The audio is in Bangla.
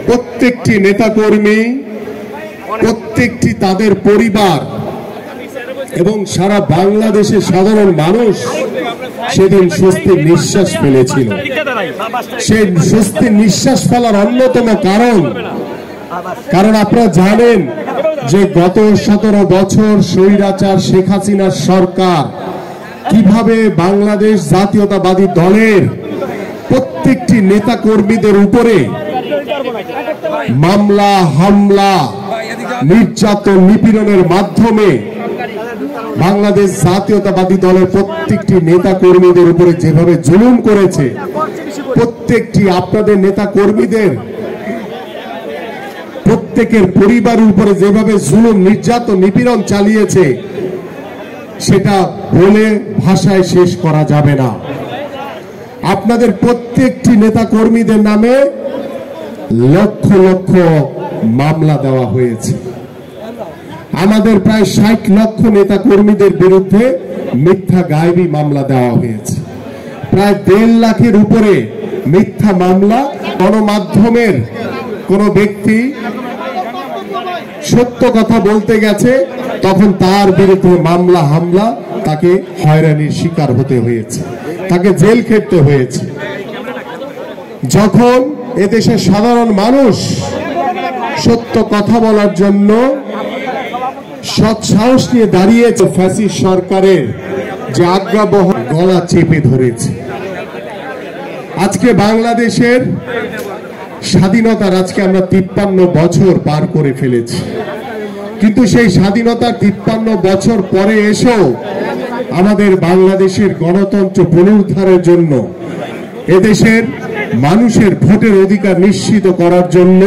প্রত্যেকটি নেতাকর্মী, প্রত্যেকটি তাদের পরিবার এবং সারা বাংলাদেশের সাধারণ মানুষ সেদিন স্বস্তির নিঃশ্বাস ফেলেছিল। সেই স্বস্তির নিঃশ্বাস ফেলার অন্যতম কারণ আপনারা জানেন যে গত 17 বছর স্বৈরাচার শেখ হাসিনার সরকার কিভাবে বাংলাদেশ জাতীয়তাবাদী দলের প্রত্যেকটি নেতা কর্মীদের উপরে মামলা, হামলা, নির্যাতন, নিপীড়নের মাধ্যমে বাংলাদেশ জাতীয়তাবাদী দলের প্রত্যেকটি নেতা কর্মীদের উপরে যেভাবে জুলুম করেছে, প্রত্যেকটি আপনাদের নেতা কর্মীদের প্রত্যেকের পরিবারের উপরে যেভাবে জুলুম, নির্যাতন, নিপীড়ন চালিয়েছে, সেটা বলে ভাষায় শেষ করা যাবে না। আপনাদের প্রত্যেকটি নেতা কর্মীদের নামে লক্ষ লক্ষ মামলা দেওয়া হয়েছে। আমাদের প্রায় 60 লক্ষ নেতা কর্মীদের বিরুদ্ধে মিথ্যা গায়েবী মামলা দেওয়া হয়েছে। প্রায় 1.5 লাখের উপরে মিথ্যা মামলা। গণমাধ্যমের কোন ব্যক্তি সত্য কথা বলতে গেছে, তখন তার বিরুদ্ধে মামলা, হামলা, তাকে হয়রানির শিকার হতে হয়েছে, তাকে জেল খেটতে হয়েছে। যখন এদেশের সাধারণ মানুষ সত্য কথা বলার জন্য সৎ সাহস নিয়ে দাঁড়িয়েছে, ফ্যাসিস্ট সরকারের যে আজ্ঞাবহ গলা চেপে ধরেছে। আজকে বাংলাদেশের স্বাধীনতার আজকে আমরা 53 বছর পার করে ফেলেছি, কিন্তু সেই স্বাধীনতার 53 বছর পরে এসেও আমাদের বাংলাদেশের গণতন্ত্র পুনরুদ্ধারের জন্য, এদেশের মানুষের ভোটের অধিকার নিশ্চিত করার জন্য